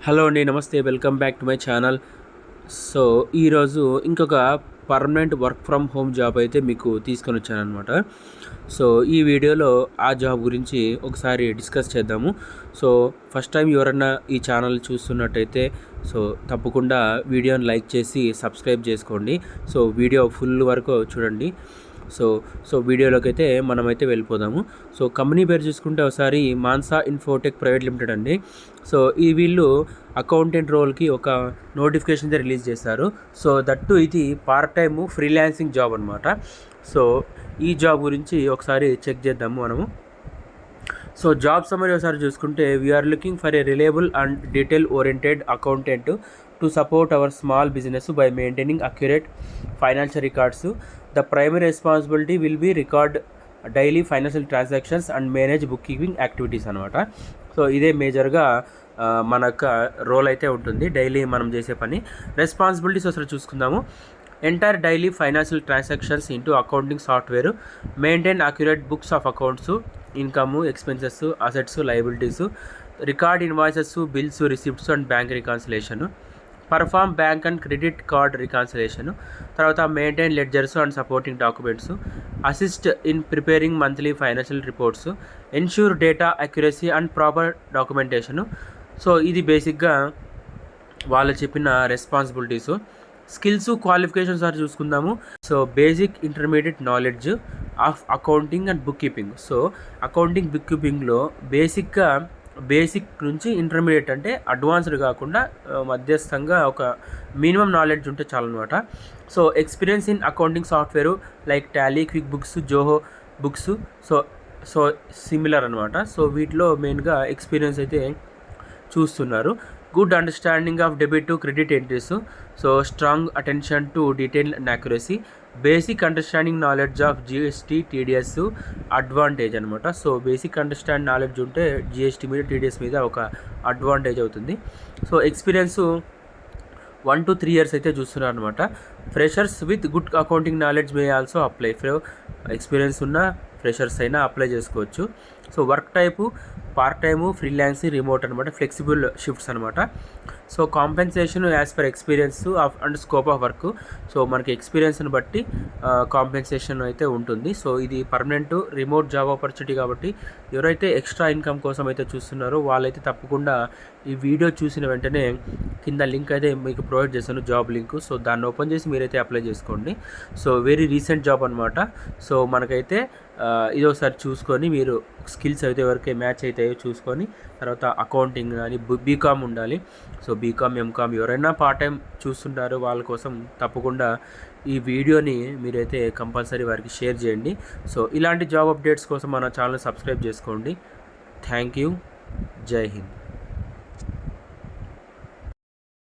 Hello అండి, నమస్తే. Welcome back to my channel. So ఈరోజు ఇంకొక permanent work from home job అయితే మీకు తీసుకొని వచ్చానమాట. సో ఈ వీడియోలో ఆ జాబ్ గురించి ఒకసారి డిస్కస్ చేద్దాము. సో ఫస్ట్ టైం ఎవరన్నా ఈ ఛానల్ చూస్తున్నట్టయితే సో తప్పకుండా వీడియోని లైక్ చేసి సబ్స్క్రైబ్ చేసుకోండి. సో వీడియో ఫుల్ వరకు చూడండి. సో వీడియోలోకి అయితే మనమైతే వెళ్ళిపోదాము. సో కంపెనీ పేరు చూసుకుంటే ఒకసారి మాన్సా ఇన్ఫోటెక్ ప్రైవేట్ లిమిటెడ్ అండి. సో ఈ వీళ్ళు అకౌంటెంట్ రోల్కి ఒక నోటిఫికేషన్ అయితే రిలీజ్ చేశారు. సో దట్టు ఇది పార్ట్ టైమ్ ఫ్రీలాన్సింగ్ జాబ్ అనమాట. సో ఈ జాబ్ గురించి ఒకసారి చెక్ చేద్దాము మనము. సో జాబ్ సమ్మరీ ఒకసారి చూసుకుంటే, we are looking for a reliable and detail oriented accountant to support our small business by maintaining accurate financial records. The primary responsibility will be record daily financial transactions and manage book keeping activities అనమాట. So ఇదే మేజర్గా మన యొక్క role అయితే ఉంటుంది, daily మనం చేసే పని. రెస్పాన్సిబిలిటీస్ ఒకసారి చూసుకుందాము. Entire daily financial transactions into accounting software, maintain accurate books of accounts, income, expenses, assets, liabilities, record invoices, bills, receipts and bank reconciliation, perform bank and credit card reconciliation, తర్వాత maintain ledgers and supporting documents, assist in preparing monthly financial reports, ensure data accuracy and proper documentation. So ఇది బేసిక్గా వాళ్ళు చెప్పిన responsibilities. Skills, qualifications sir చూసుకుందాము. So basic intermediate knowledge of accounting and book keeping. So accounting బుక్ కీపింగ్లో basic నుంచి intermediate అంటే advanced కాకుండా మధ్యస్థంగా ఒక మినిమం నాలెడ్జ్ ఉంటే చాలన్నమాట. So experience in accounting software like Tally, QuickBooks, Zoho Books, so similar అనమాట. సో వీటిలో మెయిన్గా ఎక్స్పీరియన్స్ అయితే చూస్తున్నారు. Good understanding of debit to credit entries, so strong attention to detail and accuracy, basic understanding knowledge of GST, TDS advantage అనమాట. So basic understand knowledge ఉంటే GST మీద, TDS మీద ఒక అడ్వాంటేజ్ అవుతుంది. సో ఎక్స్పీరియన్స్ 1 to 3 years అయితే చూస్తున్నారు అనమాట. Freshers with good accounting knowledge may also apply. Experience ఉన్న ఫ్రెషర్స్ అయినా అప్లై చేసుకోవచ్చు. So work type part time, freelancing, remote అనమాట, ఫ్లెక్సిబుల్ షిఫ్ట్స్ అనమాట. So compensation as per experience and scope of work. So మనకి ఎక్స్పీరియన్స్ని బట్టి కాంపెన్సేషన్ అయితే ఉంటుంది. సో ఇది పర్మనెంట్ రిమోట్ జాబ్ ఆపర్చునిటీ కాబట్టి ఎవరైతే ఎక్స్ట్రా ఇన్కమ్ కోసం అయితే చూస్తున్నారో వాళ్ళైతే తప్పకుండా ఈ వీడియో చూసిన వెంటనే కింద లింక్ అయితే మీకు ప్రొవైడ్ చేశాను, జాబ్ లింక్. సో దాన్ని ఓపెన్ చేసి మీరైతే అప్లై చేసుకోండి. సో వెరీ రీసెంట్ జాబ్ అనమాట. సో మనకైతే ఇది ఒకసారి చూసుకొని మీరు స్కిల్స్ అయితే ఎవరికైతే మ్యాచ్ అవుతాయో చూసుకొని, తర్వాత అకౌంటింగ్ కానీ బీకామ్ ఉండాలి. సో బీకామ్, ఎంకామ్ ఎవరైనా పార్ట్ టైం చూస్తుంటారో వాళ్ళ కోసం తప్పకుండా ఈ వీడియోని మీరైతే కంపల్సరీ వారికి షేర్ చేయండి. సో ఇలాంటి జాబ్ అప్డేట్స్ కోసం మన ఛానల్ సబ్స్క్రైబ్ చేసుకోండి. Thank you. జై హింద్.